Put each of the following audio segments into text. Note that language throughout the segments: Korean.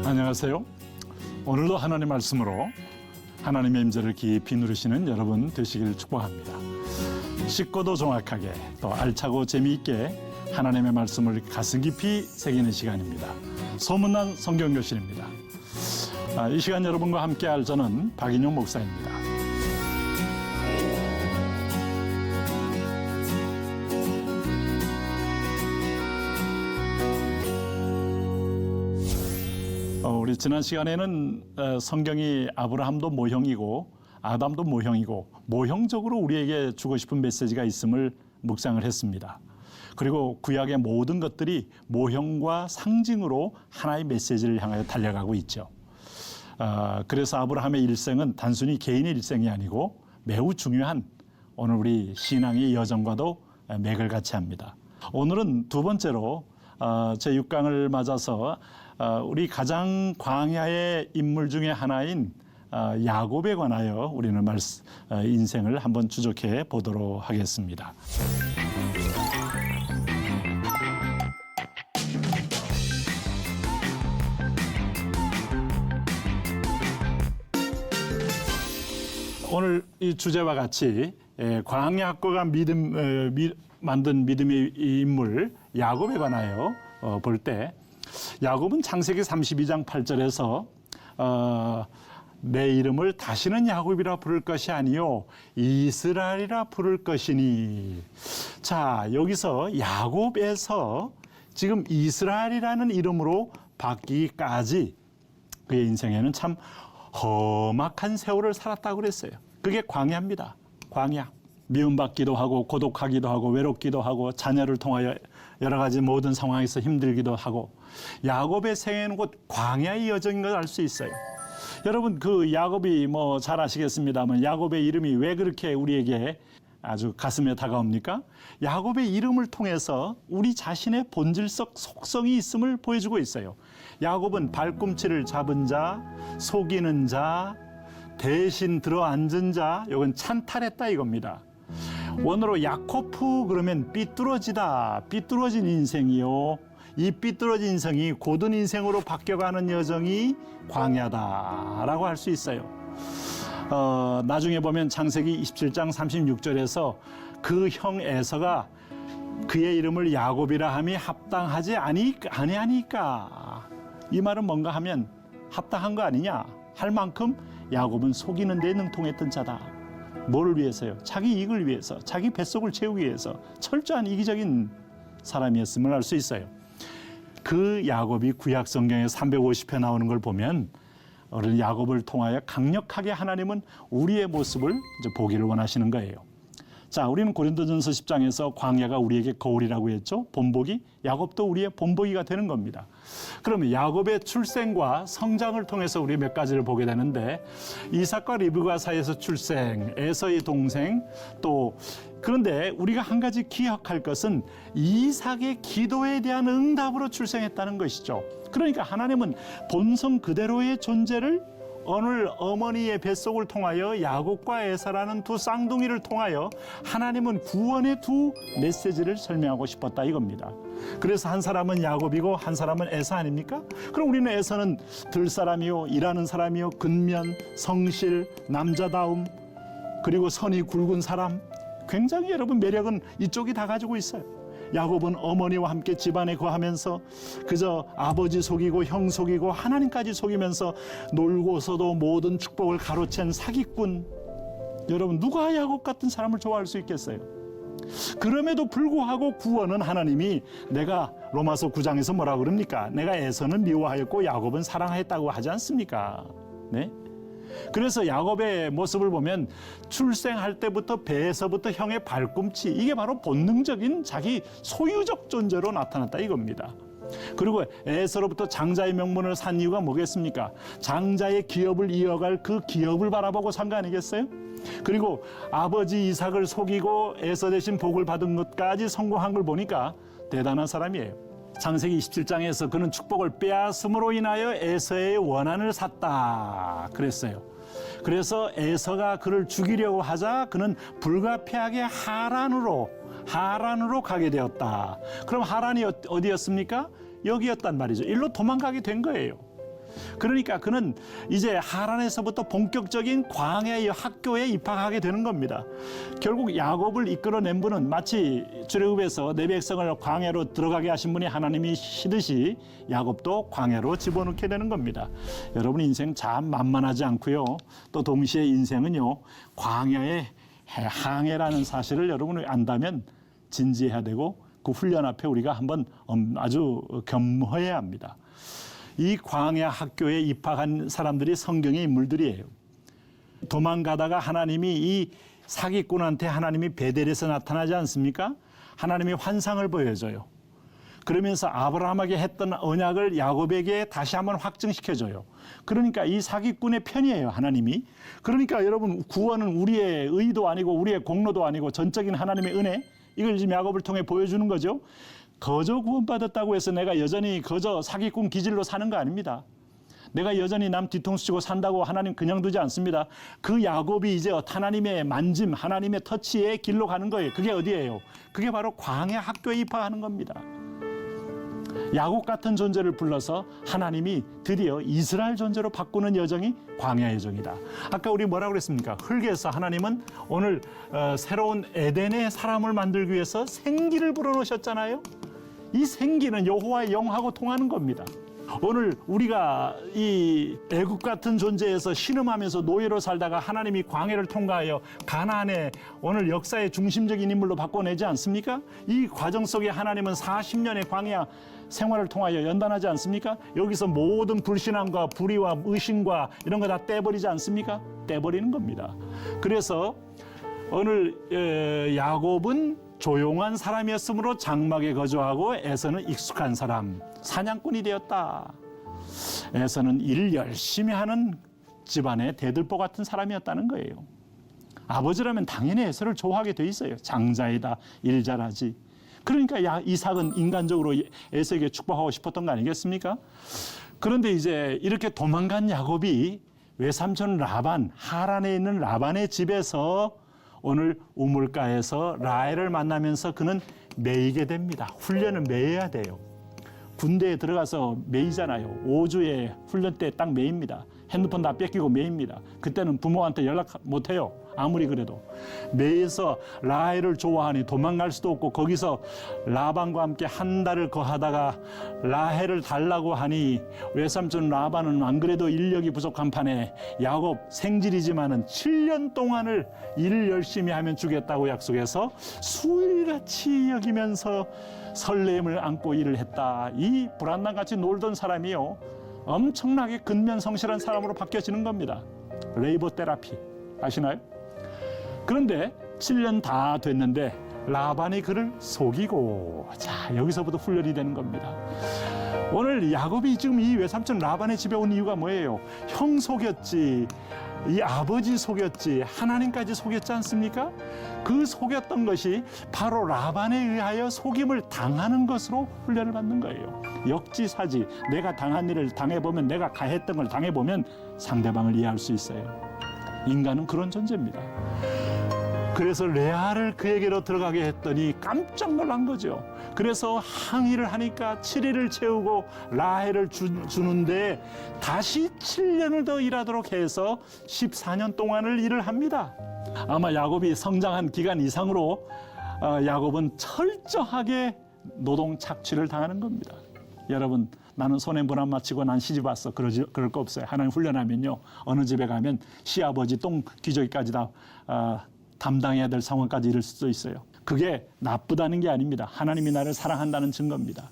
안녕하세요. 오늘도 하나님 말씀으로 하나님의 임재를 깊이 누리시는 여러분 되시길 축복합니다. 쉽고도 정확하게 또 알차고 재미있게 하나님의 말씀을 가슴 깊이 새기는 시간입니다. 소문난 성경교실입니다. 이 시간 여러분과 함께할 저는 박인용 목사입니다. 우리 지난 시간에는 성경이 아브라함도 모형이고 아담도 모형이고 모형적으로 우리에게 주고 싶은 메시지가 있음을 묵상을 했습니다. 그리고 구약의 모든 것들이 모형과 상징으로 하나의 메시지를 향하여 달려가고 있죠. 그래서 아브라함의 일생은 단순히 개인의 일생이 아니고 매우 중요한 오늘 우리 신앙의 여정과도 맥을 같이 합니다. 오늘은 두 번째로 제6강을 맞아서 우리 가장 광야의 인물 중에 하나인 야곱에 관하여 우리는 인생을 한번 추적해 보도록 하겠습니다. 오늘 이 주제와 같이 광야 학교가 만든 믿음의 인물 야곱에 관하여 볼 때 야곱은 창세기 32장 8절에서 내 이름을 다시는 야곱이라 부를 것이 아니요 이스라엘이라 부를 것이니. 자, 여기서 야곱에서 지금 이스라엘이라는 이름으로 바뀌기까지 그의 인생에는 참 험악한 세월을 살았다고 그랬어요. 그게 광야입니다. 광야. 미움받기도 하고 고독하기도 하고 외롭기도 하고 자녀를 통하여 여러 가지 모든 상황에서 힘들기도 하고 야곱의 생애는 곧 광야의 여정인 걸 알 수 있어요. 여러분 그 야곱이 잘 아시겠습니다만 야곱의 이름이 왜 그렇게 우리에게 아주 가슴에 다가옵니까? 야곱의 이름을 통해서 우리 자신의 본질적 속성이 있음을 보여주고 있어요. 야곱은 발꿈치를 잡은 자, 속이는 자, 대신 들어앉은 자, 이건 찬탈했다 이겁니다. 원어로 야코프 그러면 삐뚤어지다, 삐뚤어진 인생이요. 이 삐뚤어진 인생이 고든 인생으로 바뀌어가는 여정이 광야다라고 할 수 있어요. 나중에 보면 창세기 27장 36절에서 그 형 에서가 그의 이름을 야곱이라 함이 합당하지 아니하니까. 이 말은 뭔가 하면 합당한 거 아니냐 할 만큼 야곱은 속이는 데 능통했던 자다. 뭐를 위해서요? 자기 이익을 위해서, 자기 뱃속을 채우기 위해서 철저한 이기적인 사람이었음을 알 수 있어요. 그 야곱이 구약 성경에 350회 나오는 걸 보면 어린 야곱을 통하여 강력하게 하나님은 우리의 모습을 이제 보기를 원하시는 거예요. 자, 우리는 고린도전서 10장에서 광야가 우리에게 거울이라고 했죠. 본보기, 야곱도 우리의 본보기가 되는 겁니다. 그러면 야곱의 출생과 성장을 통해서 우리 몇 가지를 보게 되는데 이삭과 리브가 사이에서 출생, 에서의 동생, 또 그런데 우리가 한 가지 기억할 것은 이삭의 기도에 대한 응답으로 출생했다는 것이죠. 그러니까 하나님은 본성 그대로의 존재를 오늘 어머니의 뱃속을 통하여 야곱과 에사라는 두 쌍둥이를 통하여 하나님은 구원의 두 메시지를 설명하고 싶었다 이겁니다. 그래서 한 사람은 야곱이고 한 사람은 에사 아닙니까? 그럼 우리는 에사는 들사람이요, 일하는 사람이요, 근면, 성실, 남자다움, 그리고 선이 굵은 사람. 굉장히 여러분 매력은 이쪽이 다 가지고 있어요. 야곱은 어머니와 함께 집안에 거하면서 그저 아버지 속이고 형 속이고 하나님까지 속이면서 놀고서도 모든 축복을 가로챈 사기꾼. 여러분 누가 야곱 같은 사람을 좋아할 수 있겠어요? 그럼에도 불구하고 구원은 하나님이 내가 로마서 9장에서 뭐라 그럽니까? 내가 에서는 미워하였고 야곱은 사랑하였다고 하지 않습니까? 네? 그래서 야곱의 모습을 보면 출생할 때부터 배에서부터 형의 발꿈치, 이게 바로 본능적인 자기 소유적 존재로 나타났다 이겁니다. 그리고 에서로부터 장자의 명분을 산 이유가 뭐겠습니까? 장자의 기업을 이어갈 그 기업을 바라보고 산 거 아니겠어요? 그리고 아버지 이삭을 속이고 에서 대신 복을 받은 것까지 성공한 걸 보니까 대단한 사람이에요. 창세기 27장에서 그는 축복을 빼앗음으로 인하여 에서의 원한을 샀다 그랬어요. 그래서 에서가 그를 죽이려고 하자 그는 불가피하게 하란으로 가게 되었다. 그럼 하란이 어디였습니까? 여기였단 말이죠. 일로 도망가게 된 거예요. 그러니까 그는 이제 하란에서부터 본격적인 광야의 학교에 입학하게 되는 겁니다. 결국 야곱을 이끌어낸 분은 마치 출애굽에서 내 백성을 광야로 들어가게 하신 분이 하나님이시듯이 야곱도 광야로 집어넣게 되는 겁니다. 여러분 인생 참 만만하지 않고요. 또 동시에 인생은요. 광야의 항해라는 사실을 여러분이 안다면 진지해야 되고 그 훈련 앞에 우리가 한번 아주 겸허해야 합니다. 이 광야 학교에 입학한 사람들이 성경의 인물들이에요. 도망가다가 하나님이 이 사기꾼한테 하나님이 베델에서 나타나지 않습니까? 하나님이 환상을 보여줘요. 그러면서 아브라함에게 했던 언약을 야곱에게 다시 한번 확증시켜줘요. 그러니까 이 사기꾼의 편이에요, 하나님이. 그러니까 여러분 구원은 우리의 의도 아니고 우리의 공로도 아니고 전적인 하나님의 은혜, 이걸 지금 야곱을 통해 보여주는 거죠. 거저 구원받았다고 해서 내가 여전히 거저 사기꾼 기질로 사는 거 아닙니다. 내가 여전히 남 뒤통수 치고 산다고 하나님 그냥 두지 않습니다. 그 야곱이 이제 하나님의 만짐, 하나님의 터치의 길로 가는 거예요. 그게 어디예요? 그게 바로 광야 학교에 입학하는 겁니다. 야곱 같은 존재를 불러서 하나님이 드디어 이스라엘 존재로 바꾸는 여정이 광야 여정이다. 아까 우리 뭐라고 그랬습니까? 흙에서 하나님은 오늘 새로운 에덴의 사람을 만들기 위해서 생기를 불어넣으셨잖아요. 이 생기는 여호와의 영하고 통하는 겁니다. 오늘 우리가 이 애국 같은 존재에서 신음하면서 노예로 살다가 하나님이 광야를 통과하여 가나안의 오늘 역사의 중심적인 인물로 바꿔내지 않습니까? 이 과정 속에 하나님은 40년의 광야 생활을 통하여 연단하지 않습니까? 여기서 모든 불신앙과 불의와 의심과 이런 거 다 떼버리지 않습니까? 떼버리는 겁니다. 그래서 오늘 야곱은 조용한 사람이었으므로 장막에 거주하고 에서는 익숙한 사람, 사냥꾼이 되었다. 에서는 일 열심히 하는 집안의 대들보 같은 사람이었다는 거예요. 아버지라면 당연히 에서를 좋아하게 돼 있어요. 장자이다, 일 잘하지. 그러니까 이삭은 인간적으로 에서에게 축복하고 싶었던 거 아니겠습니까? 그런데 이제 이렇게 도망간 야곱이 외삼촌 라반, 하란에 있는 라반의 집에서 오늘 우물가에서 라헬을 만나면서 그는 매이게 됩니다. 훈련은 매여야 돼요. 군대에 들어가서 매이잖아요. 5주의 훈련 때 딱 매입니다. 핸드폰 다 뺏기고 매입니다. 그때는 부모한테 연락 못해요. 아무리 그래도. 매에서 라헬을 좋아하니 도망갈 수도 없고 거기서 라반과 함께 한 달을 거하다가 라헬을 달라고 하니 외삼촌 라반은 안 그래도 인력이 부족한 판에 야곱 생질이지만은 7년 동안을 일을 열심히 하면 주겠다고 약속해서 수일같이 여기면서 설렘을 안고 일을 했다. 이 불안당같이 놀던 사람이요. 엄청나게 근면성실한 사람으로 바뀌어지는 겁니다. 레이버 테라피 아시나요? 그런데 7년 다 됐는데 라반이 그를 속이고 자 여기서부터 훈련이 되는 겁니다. 오늘 야곱이 지금 이 외삼촌 라반의 집에 온 이유가 뭐예요? 형 속였지, 이 아버지 속였지, 하나님까지 속였지 않습니까? 그 속였던 것이 바로 라반에 의하여 속임을 당하는 것으로 훈련을 받는 거예요. 역지사지, 내가 당한 일을 당해보면, 내가 가했던 걸 당해보면 상대방을 이해할 수 있어요. 인간은 그런 존재입니다. 그래서 레아를 그에게로 들어가게 했더니 깜짝 놀란 거죠. 그래서 항의를 하니까 7일을 채우고 라헬을 주는데 다시 7년을 더 일하도록 해서 14년 동안을 일을 합니다. 아마 야곱이 성장한 기간 이상으로 야곱은 철저하게 노동 착취를 당하는 겁니다. 여러분, 나는 손해물 안 마치고 난 시집 왔어. 그럴 거 없어요. 하나님 훈련하면요. 어느 집에 가면 시아버지 똥 기저귀까지 다 담당해야 될 상황까지 이를 수도 있어요. 그게 나쁘다는 게 아닙니다. 하나님이 나를 사랑한다는 증거입니다.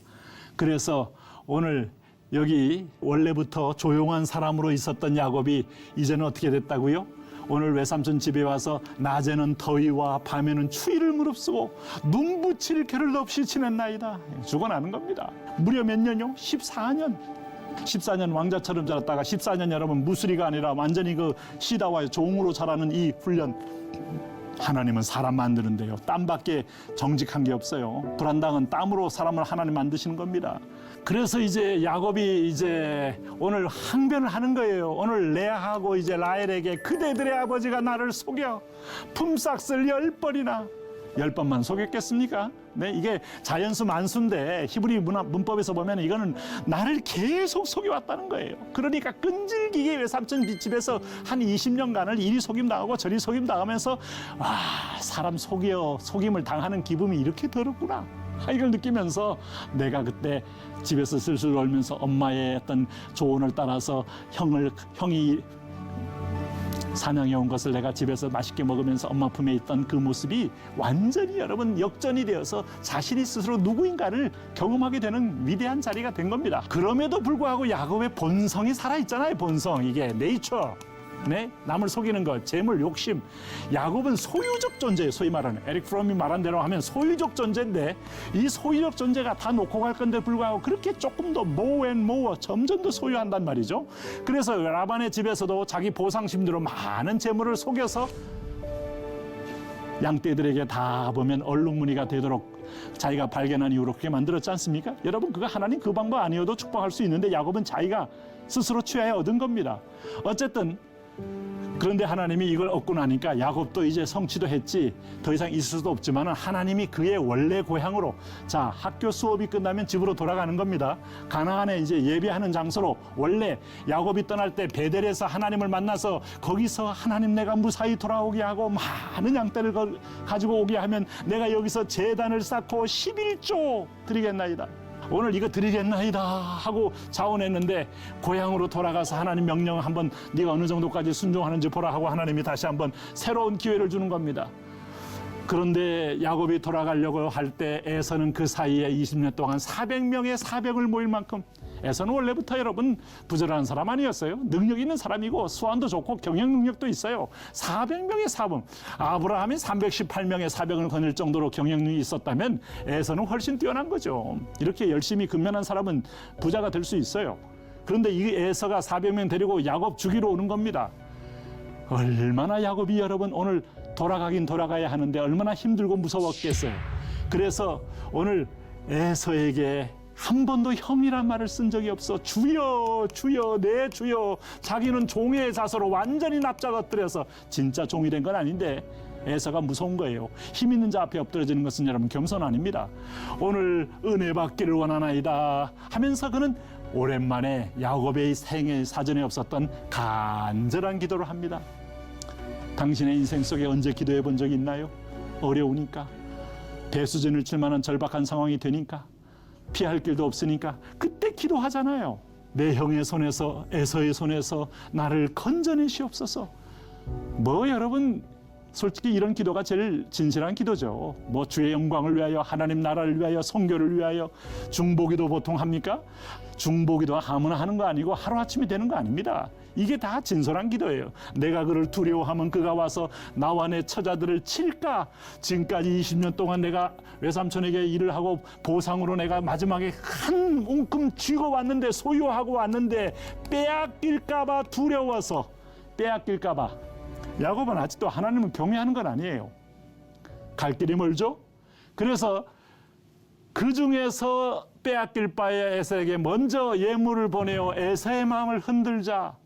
그래서 오늘 여기 원래부터 조용한 사람으로 있었던 야곱이 이제는 어떻게 됐다고요? 오늘 외삼촌 집에 와서 낮에는 더위와 밤에는 추위를 무릅쓰고 눈 붙일 겨를 없이 지냈나이다. 죽어나는 겁니다. 무려 몇 년요? 14년. 14년 왕자처럼 자랐다가 14년 여러분 무수리가 아니라 완전히 그 시다와 종으로 자라는 이 훈련. 하나님은 사람 만드는데요. 땀밖에 정직한 게 없어요. 불안당은 땀으로 사람을 하나님 만드시는 겁니다. 그래서 이제 야곱이 이제 오늘 항변을 하는 거예요. 오늘 레아하고 이제 라헬에게 그대들의 아버지가 나를 속여 품삯을 10번이나 10번만 속였겠습니까? 네, 이게 자연수 만수인데 히브리 문법에서 보면 이거는 나를 계속 속여왔다는 거예요. 그러니까 끈질기게 외삼촌 집에서 한 20년간을 이리 속임 당하고 저리 속임 당하면서 사람 속임을 당하는 기분이 이렇게 더럽구나. 이걸 느끼면서 내가 그때 집에서 슬슬 놀면서 엄마의 어떤 조언을 따라서 형이 사냥해 온 것을 내가 집에서 맛있게 먹으면서 엄마 품에 있던 그 모습이 완전히 여러분 역전이 되어서 자신이 스스로 누구인가를 경험하게 되는 위대한 자리가 된 겁니다. 그럼에도 불구하고 야곱의 본성이 살아있잖아요. 본성, 이게 네이처. 네? 남을 속이는 것, 재물, 욕심. 야곱은 소유적 존재예요. 소위 말하는 에릭 프롬이 말한 대로 하면 소유적 존재인데 이 소유적 존재가 다 놓고 갈 건데 불구하고 그렇게 조금 더 more and more 점점 더 소유한단 말이죠. 그래서 라반의 집에서도 자기 보상심대로 많은 재물을 속여서 양떼들에게 다 보면 얼룩무늬가 되도록 자기가 발견한 이후로 그렇게 만들었지 않습니까? 여러분, 그거 하나님 그 방법 아니어도 축복할 수 있는데 야곱은 자기가 스스로 취하여 얻은 겁니다. 어쨌든 그런데 하나님이 이걸 얻고 나니까 야곱도 이제 성취도 했지 더 이상 있을 수도 없지만 하나님이 그의 원래 고향으로, 자, 학교 수업이 끝나면 집으로 돌아가는 겁니다. 가나안에 이제 예배하는 장소로, 원래 야곱이 떠날 때 베델에서 하나님을 만나서 거기서 하나님 내가 무사히 돌아오게 하고 많은 양떼를 가지고 오게 하면 내가 여기서 제단을 쌓고 11조 드리겠나이다. 오늘 이거 드리겠나이다 하고 자원했는데 고향으로 돌아가서 하나님 명령 한번 네가 어느 정도까지 순종하는지 보라 하고 하나님이 다시 한번 새로운 기회를 주는 겁니다. 그런데 야곱이 돌아가려고 할 때 에서는 그 사이에 20년 동안 400명의 사병을 모일 만큼, 에서는 원래부터 여러분 부지런한 사람 아니었어요. 능력 있는 사람이고 수완도 좋고 경영 능력도 있어요. 400명의 사병, 아브라함이 318명의 사병을 거닐 정도로 경영력이 있었다면 에서는 훨씬 뛰어난 거죠. 이렇게 열심히 근면한 사람은 부자가 될 수 있어요. 그런데 이 에서가 400명 데리고 야곱 죽이러 오는 겁니다. 얼마나 야곱이 여러분 오늘 돌아가긴 돌아가야 하는데 얼마나 힘들고 무서웠겠어요. 그래서 오늘 에서에게 한 번도 형이란 말을 쓴 적이 없어. 주여, 주여, 네 주여. 자기는 종의 자세로 완전히 납작 엎드려서, 진짜 종이 된 건 아닌데 에서가 무서운 거예요. 힘 있는 자 앞에 엎드려지는 것은 여러분 겸손 아닙니다. 오늘 은혜 받기를 원하나이다 하면서 그는 오랜만에 야곱의 생애 사전에 없었던 간절한 기도를 합니다. 당신의 인생 속에 언제 기도해 본 적이 있나요? 어려우니까, 배수진을 칠 만한 절박한 상황이 되니까, 피할 길도 없으니까 그때 기도하잖아요. 내 형의 손에서, 에서의 손에서 나를 건져내시옵소서. 뭐 여러분, 솔직히 이런 기도가 제일 진실한 기도죠. 뭐 주의 영광을 위하여, 하나님 나라를 위하여, 선교를 위하여. 중보기도 보통 합니까? 중보기도 아무나 하는 거 아니고 하루아침에 되는 거 아닙니다. 이게 다 진솔한 기도예요. 내가 그를 두려워하면 그가 와서 나와 내 처자들을 칠까? 지금까지 20년 동안 내가 외삼촌에게 일을 하고 보상으로 내가 마지막에 한 움큼 쥐고 왔는데, 소유하고 왔는데 빼앗길까 봐 두려워서, 빼앗길까 봐. 야곱은 아직도 하나님을 경외하는 건 아니에요. 갈 길이 멀죠? 그래서 그 중에서 빼앗길 바에 에서에게 먼저 예물을 보내어 에서의 마음을 흔들자.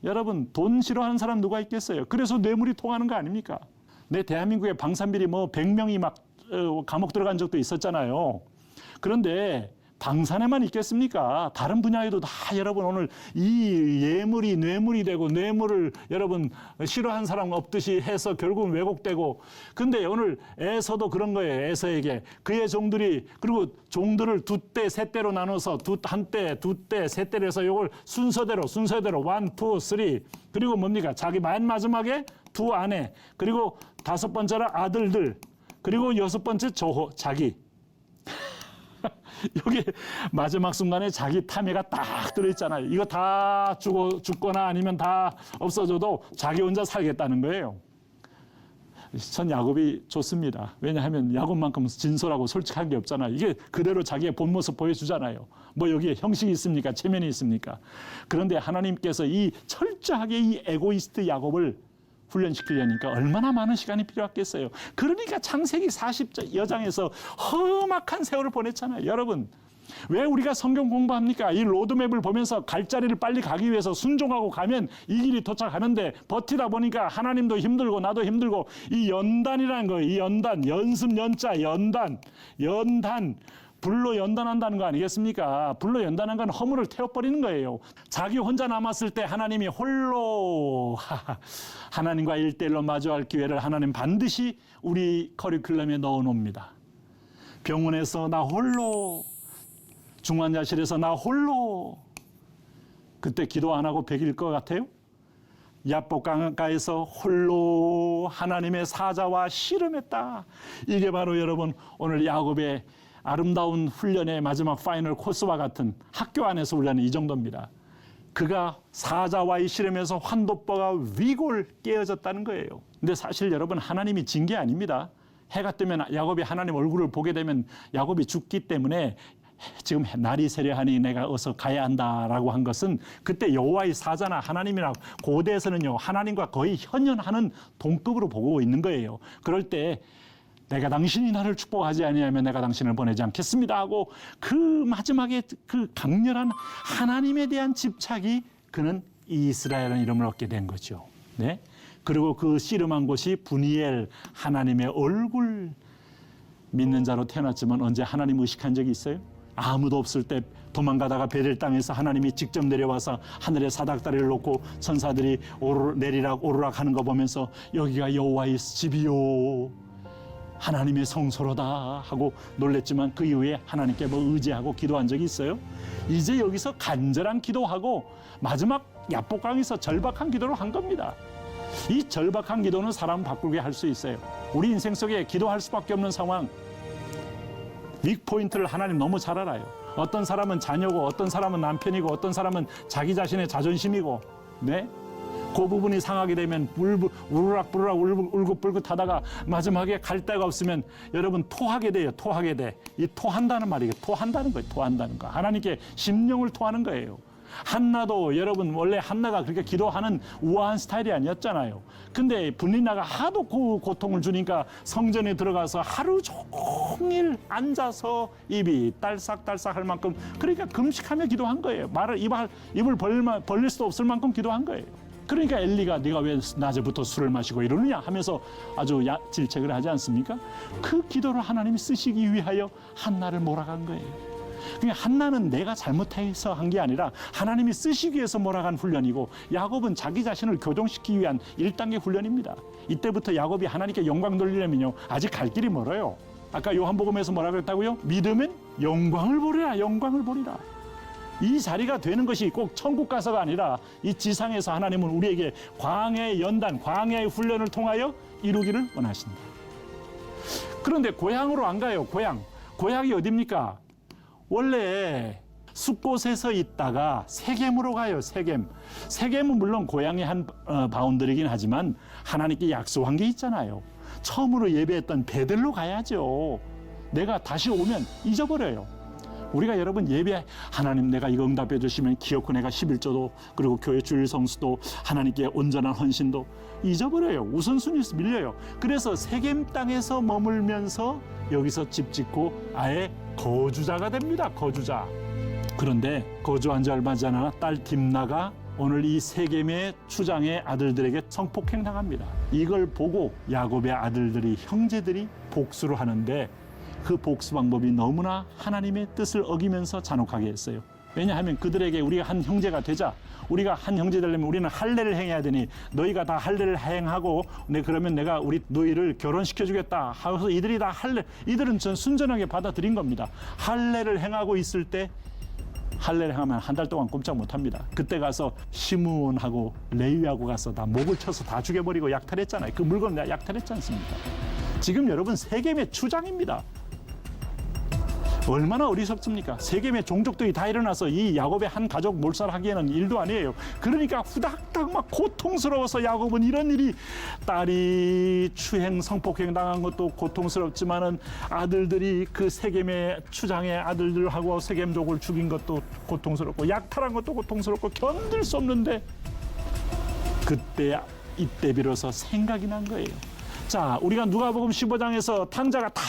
여러분, 돈 싫어하는 사람 누가 있겠어요? 그래서 뇌물이 통하는 거 아닙니까? 내 대한민국에 방산비리 뭐 100명이 막 감옥 들어간 적도 있었잖아요. 그런데 방산에만 있겠습니까? 다른 분야에도 다 여러분 오늘 이 예물이 뇌물이 되고, 뇌물을 여러분 싫어하는 사람 없듯이 해서 결국은 왜곡되고. 근데 오늘 에서도 그런 거예요. 에서에게 그의 종들이, 그리고 종들을 두 때, 세 때로 나눠서 한 때, 두 때, 세 때로 해서 이걸 순서대로 1, 2, 3, 그리고 뭡니까? 자기 맨 마지막에 두 아내, 그리고 다섯 번째로 아들들, 그리고 여섯 번째 자기. 여기 마지막 순간에 자기 탐해가 딱 들어있잖아요. 이거 다 죽거나 아니면 다 없어져도 자기 혼자 살겠다는 거예요. 전 야곱이 좋습니다. 왜냐하면 야곱만큼 진솔하고 솔직한 게 없잖아요. 이게 그대로 자기의 본 모습 보여주잖아요. 뭐 여기에 형식이 있습니까? 체면이 있습니까? 그런데 하나님께서 이 철저하게 이 에고이스트 야곱을 훈련시키려니까 얼마나 많은 시간이 필요했겠어요. 그러니까 창세기 40여장에서 험악한 세월을 보냈잖아요. 여러분, 왜 우리가 성경 공부합니까? 이 로드맵을 보면서 갈 자리를 빨리 가기 위해서 순종하고 가면 이 길이 도착하는데 버티다 보니까 하나님도 힘들고 나도 힘들고 이 연단이라는 거예요. 이 연단, 연습 연자, 연단. 불로 연단한다는 거 아니겠습니까? 불로 연단한 건 허물을 태워버리는 거예요. 자기 혼자 남았을 때 하나님이 홀로 하나님과 일대일로 마주할 기회를 하나님 반드시 우리 커리큘럼에 넣어놓습니다. 병원에서 나 홀로, 중환자실에서 나 홀로. 그때 기도 안 하고 100일 것 같아요? 야복 강가에서 홀로 하나님의 사자와 씨름했다. 이게 바로 여러분 오늘 야곱의 아름다운 훈련의 마지막 파이널 코스와 같은 학교 안에서 훈련은 이 정도입니다. 그가 사자와의 씨름에서 환도뼈가 위골 깨어졌다는 거예요. 근데 사실 여러분 하나님이 진 게 아닙니다. 해가 뜨면 야곱이 하나님 얼굴을 보게 되면 야곱이 죽기 때문에 지금 날이 세려하니 내가 어서 가야 한다라고 한 것은 그때 여호와의 사자나 하나님이나 고대에서는요 하나님과 거의 현현하는 동급으로 보고 있는 거예요. 그럴 때 내가 당신이 나를 축복하지 아니하면 내가 당신을 보내지 않겠습니다 하고 그 마지막에 그 강렬한 하나님에 대한 집착이 그는 이스라엘이라는 이름을 얻게 된 거죠. 네? 그리고 그 씨름한 곳이 분이엘 하나님의 얼굴. 믿는 자로 태어났지만 언제 하나님 의식한 적이 있어요? 아무도 없을 때 도망가다가 베델 땅에서 하나님이 직접 내려와서 하늘에 사닥다리를 놓고 천사들이 내리락 오르락 하는 거 보면서 여기가 여호와의 집이요 하나님의 성소로다 하고 놀랬지만 그 이후에 하나님께 뭐 의지하고 기도한 적이 있어요? 이제 여기서 간절한 기도하고 마지막 야복강에서 절박한 기도를 한 겁니다. 이 절박한 기도는 사람 바꾸게 할 수 있어요. 우리 인생 속에 기도할 수밖에 없는 상황, 윅포인트를 하나님 너무 잘 알아요. 어떤 사람은 자녀고 어떤 사람은 남편이고 어떤 사람은 자기 자신의 자존심이고 네? 그 부분이 상하게 되면 우르락부르락 울긋불긋 하다가 마지막에 갈 데가 없으면 여러분 토하게 돼요. 토하게 돼. 이 토한다는 말이에요. 토한다는 거예요. 토한다는 거. 하나님께 심령을 토하는 거예요. 한나도 여러분 원래 한나가 그렇게 기도하는 우아한 스타일이 아니었잖아요. 근데 분리나가 하도 고통을 주니까 성전에 들어가서 하루 종일 앉아서 입이 딸싹딸싹 할 만큼 그러니까 금식하며 기도한 거예요. 입을 벌릴 수도 없을 만큼 기도한 거예요. 그러니까 엘리가 네가 왜 낮에부터 술을 마시고 이러느냐 하면서 아주 질책을 하지 않습니까? 그 기도를 하나님이 쓰시기 위하여 한나를 몰아간 거예요. 그러니까 한나는 내가 잘못해서 한 게 아니라 하나님이 쓰시기 위해서 몰아간 훈련이고 야곱은 자기 자신을 교정시키기 위한 1단계 훈련입니다. 이때부터 야곱이 하나님께 영광 돌리려면요 아직 갈 길이 멀어요. 아까 요한복음에서 뭐라 그랬다고요? 믿으면 영광을 보리라. 영광을 보리라. 이 자리가 되는 것이 꼭 천국 가서가 아니라 이 지상에서 하나님은 우리에게 광야의 연단, 광야의 훈련을 통하여 이루기를 원하신다. 그런데 고향으로 안 가요. 고향이 어디입니까? 원래 숲곳에서 있다가 세겜으로 가요. 세겜은 물론 고향의 한 바운더리긴 하지만 하나님께 약속한 게 있잖아요. 처음으로 예배했던 베들로 가야죠. 내가 다시 오면 잊어버려요. 우리가 여러분 예배 하나님 내가 이거 응답해 주시면 기어코 내가 11조도 그리고 교회 주일 성수도 하나님께 온전한 헌신도 잊어버려요. 우선순위에서 밀려요. 그래서 세겜 땅에서 머물면서 여기서 집 짓고 아예 거주자가 됩니다. 거주자. 그런데 거주한 지 얼마 지 않아 딸 딥나가 오늘 이 세겜의 추장의 아들들에게 성폭행 당합니다. 이걸 보고 야곱의 아들들이 형제들이 복수를 하는데 그 복수 방법이 너무나 하나님의 뜻을 어기면서 잔혹하게 했어요. 왜냐하면 그들에게 우리가 한 형제가 되자, 우리가 한 형제 되려면 우리는 할례를 행해야 되니 너희가 다 할례를 행하고 그러면 내가 우리 너희를 결혼시켜주겠다 하면서 이들이 다 이들은 전 순전하게 받아들인 겁니다. 할례를 행하고 있을 때 할례를 행하면 한 달 동안 꼼짝 못합니다. 그때 가서 시므온하고 레위하고 가서 다 목을 쳐서 다 죽여버리고 약탈했잖아요. 그 물건 내가 약탈했지 않습니까? 지금 여러분 세겜의 추장입니다. 얼마나 어리석습니까? 세겜의 종족들이 다 일어나서 이 야곱의 한 가족 몰살하기에는 일도 아니에요. 그러니까 후닥닥 막 고통스러워서 야곱은 이런 일이 딸이 추행 성폭행 당한 것도 고통스럽지만은 아들들이 그 세겜의 추장의 아들들하고 세겜족을 죽인 것도 고통스럽고 약탈한 것도 고통스럽고 견딜 수 없는데 이때 비로소 생각이 난 거예요. 자, 우리가 누가복음 15장에서 탕자가 다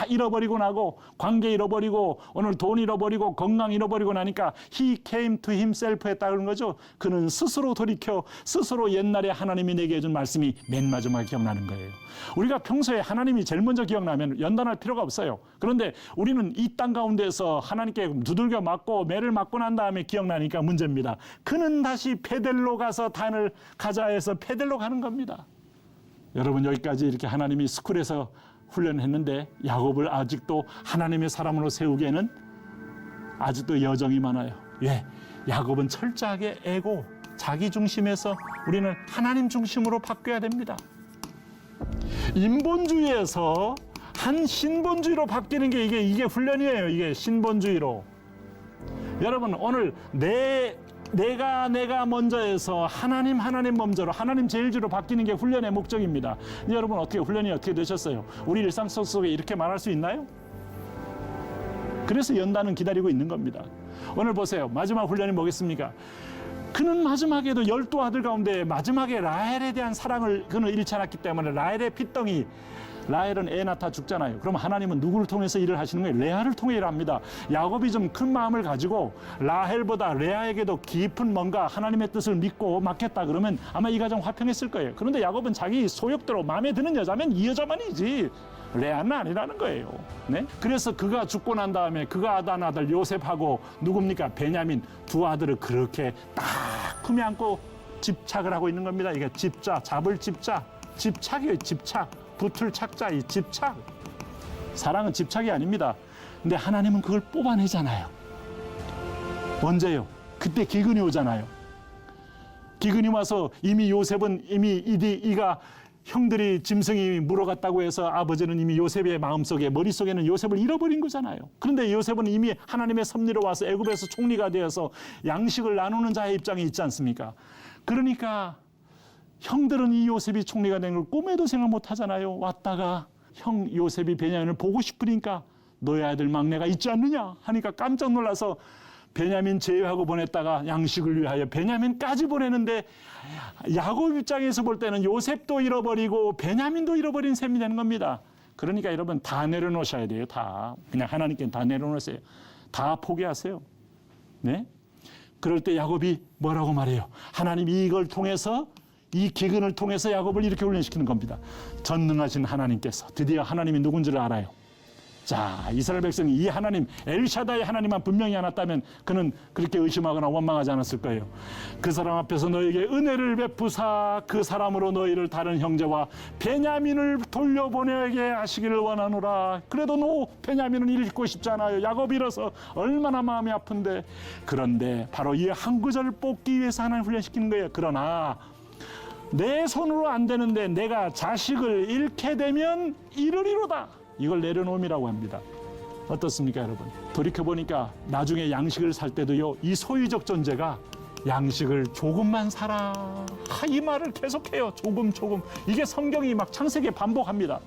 잃어버리고 나고 관계 잃어버리고 오늘 돈 잃어버리고 건강 잃어버리고 나니까 he came to himself 했다는 거죠. 그는 스스로 돌이켜 스스로 옛날에 하나님이 내게 해준 말씀이 맨 마지막에 기억나는 거예요. 우리가 평소에 하나님이 제일 먼저 기억나면 연단할 필요가 없어요. 그런데 우리는 이 땅 가운데서 하나님께 두들겨 맞고 매를 맞고 난 다음에 기억나니까 문제입니다. 그는 다시 베델로 가서 단을 가자 해서 베델로 가는 겁니다. 여러분 여기까지 이렇게 하나님이 스쿨에서 훈련했는데 야곱을 아직도 하나님의 사람으로 세우기에는 아직도 여정이 많아요. 왜? 야곱은 철저하게 에고 자기 중심에서 우리는 하나님 중심으로 바뀌어야 됩니다. 인본주의에서 한 신본주의로 바뀌는 게 이게 훈련이에요. 이게 신본주의로. 여러분 오늘 내가 먼저에서 하나님 먼저로 하나님 제일주로 바뀌는 게 훈련의 목적입니다. 여러분 훈련이 어떻게 되셨어요? 우리 일상 속에 이렇게 말할 수 있나요? 그래서 연단은 기다리고 있는 겁니다. 오늘 보세요. 마지막 훈련이 뭐겠습니까? 그는 마지막에도 12아들 가운데 마지막에 라헬에 대한 사랑을 그는 잃지 않았기 때문에 라헬의 핏덩이, 라헬은 애 낳다 죽잖아요. 그럼 하나님은 누구를 통해서 일을 하시는 거예요? 레아를 통해 일을 합니다. 야곱이 좀 큰 마음을 가지고 라헬보다 레아에게도 깊은 뭔가 하나님의 뜻을 믿고 맡겼다 그러면 아마 이 가정 화평했을 거예요. 그런데 야곱은 자기 소욕대로 마음에 드는 여자면 이 여자만이지 레아는 아니라는 거예요. 네? 그래서 그가 죽고 난 다음에 그가 아단 아들 요셉하고 누굽니까? 베냐민 두 아들을 그렇게 딱 품에 안고 집착을 하고 있는 겁니다. 이게 잡을 집착이에요. 집착. 붙을 착자, 이 집착. 사랑은 집착이 아닙니다. 근데 하나님은 그걸 뽑아내잖아요. 언제요? 그때 기근이 오잖아요. 기근이 와서 이미 요셉은 이미 이가 형들이 짐승이 물어갔다고 해서 아버지는 이미 요셉의 마음속에 머릿속에는 요셉을 잃어버린 거잖아요. 그런데 요셉은 이미 하나님의 섭리로 와서 애굽에서 총리가 되어서 양식을 나누는 자의 입장에 있지 않습니까? 그러니까 형들은 이 요셉이 총리가 된 걸 꿈에도 생각 못 하잖아요. 왔다가 형 요셉이 베냐민을 보고 싶으니까 너의 아들 막내가 있지 않느냐 하니까 깜짝 놀라서 베냐민 제외하고 보냈다가 양식을 위하여 베냐민까지 보내는데 야곱 입장에서 볼 때는 요셉도 잃어버리고 베냐민도 잃어버린 셈이 되는 겁니다. 그러니까 여러분 다 내려놓으셔야 돼요. 다 그냥 하나님께 다 내려놓으세요. 다 포기하세요. 네? 그럴 때 야곱이 뭐라고 말해요? 하나님이 이걸 통해서 이 기근을 통해서 야곱을 이렇게 훈련시키는 겁니다. 전능하신 하나님께서 드디어 하나님이 누군지를 알아요. 자, 이스라엘 백성이 이 하나님 엘샤다의 하나님만 분명히 알았다면 그는 그렇게 의심하거나 원망하지 않았을 거예요. 그 사람 앞에서 너에게 은혜를 베푸사 그 사람으로 너희를 다른 형제와 베냐민을 돌려보내게 하시기를 원하노라. 그래도 너 베냐민은 잃고 싶지 않아요. 야곱이 잃어서 얼마나 마음이 아픈데. 그런데 바로 이 한 구절을 뽑기 위해서 하나님 훈련시키는 거예요. 그러나 내 손으로 안 되는데 내가 자식을 잃게 되면 이르리로다. 이걸 내려놓음이라고 합니다. 어떻습니까, 여러분? 돌이켜보니까 나중에 양식을 살 때도요, 이 소유적 존재가 양식을 조금만 사라. 이 말을 계속해요. 조금. 이게 성경이 막 창세기에 반복합니다.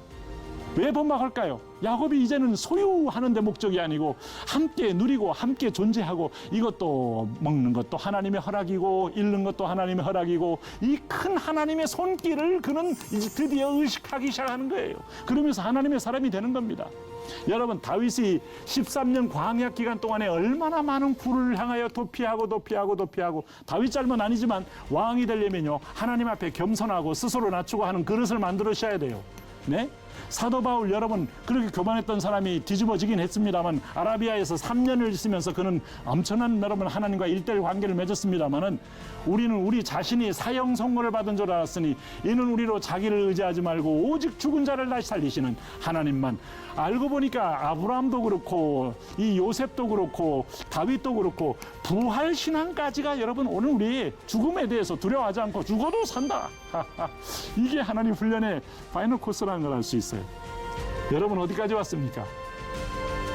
왜 반복할까요? 야곱이 이제는 소유하는 데 목적이 아니고 함께 누리고 함께 존재하고 이것도 먹는 것도 하나님의 허락이고 잃는 것도 하나님의 허락이고 이 큰 하나님의 손길을 그는 이제 드디어 의식하기 시작하는 거예요. 그러면서 하나님의 사람이 되는 겁니다. 여러분 다윗이 13년 광야 기간 동안에 얼마나 많은 굴을 향하여 도피하고 다윗 잘못 아니지만 왕이 되려면요 하나님 앞에 겸손하고 스스로 낮추고 하는 그릇을 만들으셔야 돼요. 네? 사도 바울 여러분 그렇게 교만했던 사람이 뒤집어지긴 했습니다만 아라비아에서 3년을 있으면서 그는 엄청난 여러분 하나님과 1:1 관계를 맺었습니다만은 우리는 우리 자신이 사형 선고를 받은 줄 알았으니 이는 우리로 자기를 의지하지 말고 오직 죽은 자를 다시 살리시는 하나님만. 알고 보니까 아브라함도 그렇고 이 요셉도 그렇고 다윗도 그렇고 부활 신앙까지가 여러분 오늘 우리 죽음에 대해서 두려워하지 않고 죽어도 산다. 이게 하나님 훈련의 파이널 코스라는 걸 알 수 있어요. 여러분 어디까지 왔습니까?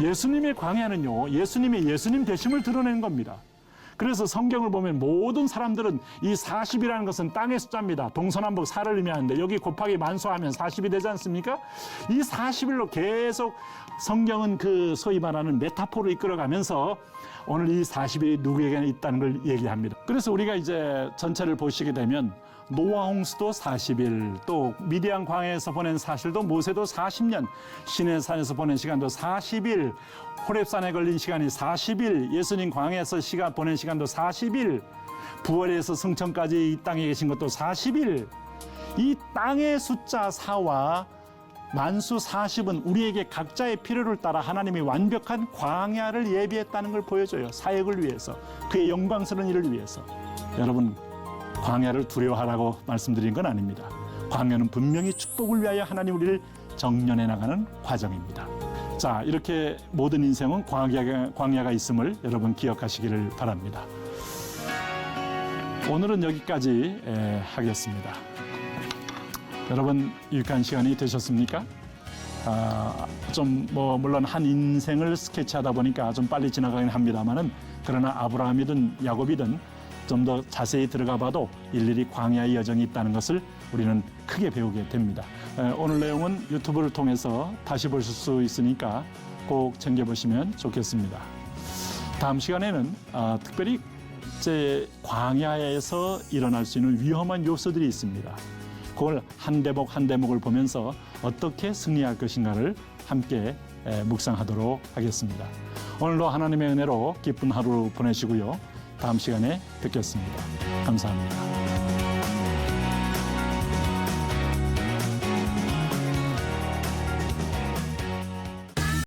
예수님의 광야는요 예수님의 예수님 되심을 드러낸 겁니다. 그래서 성경을 보면 모든 사람들은 이 40이라는 것은 땅의 숫자입니다. 동서남북 4를 의미하는데 여기 곱하기 만수하면 40이 되지 않습니까? 이 40일로 계속 성경은 그 소위 말하는 메타포를 이끌어가면서 오늘 이 40일이 누구에게나 있다는 걸 얘기합니다. 그래서 우리가 이제 전체를 보시게 되면 노아 홍수도 40일, 또 미디안 광야에서 보낸 사실도 모세도 40년, 시내산에서 보낸 시간도 40일, 호렙산에 걸린 시간이 40일, 예수님 광야에서 보낸 시간도 40일, 부활에서 승천까지 이 땅에 계신 것도 40일. 이 땅의 숫자 4와 만수 40은 우리에게 각자의 필요를 따라 하나님이 완벽한 광야를 예비했다는 걸 보여줘요. 사역을 위해서, 그의 영광스러운 일을 위해서. 여러분, 광야를 두려워하라고 말씀드린 건 아닙니다. 광야는 분명히 축복을 위하여 하나님 우리를 정련해 나가는 과정입니다. 자, 이렇게 모든 인생은 광야가 있음을 여러분 기억하시기를 바랍니다. 오늘은 여기까지 하겠습니다. 여러분, 유익한 시간이 되셨습니까? 물론 한 인생을 스케치하다 보니까 좀 빨리 지나가긴 합니다만은, 그러나 아브라함이든 야곱이든 좀 더 자세히 들어가 봐도 일일이 광야의 여정이 있다는 것을 우리는 크게 배우게 됩니다. 오늘 내용은 유튜브를 통해서 다시 보실 수 있으니까 꼭 챙겨보시면 좋겠습니다. 다음 시간에는 특별히 광야에서 일어날 수 있는 위험한 요소들이 있습니다. 그걸 한 대목 한 대목을 보면서 어떻게 승리할 것인가를 함께 묵상하도록 하겠습니다. 오늘도 하나님의 은혜로 기쁜 하루 보내시고요. 다음 시간에 뵙겠습니다. 감사합니다.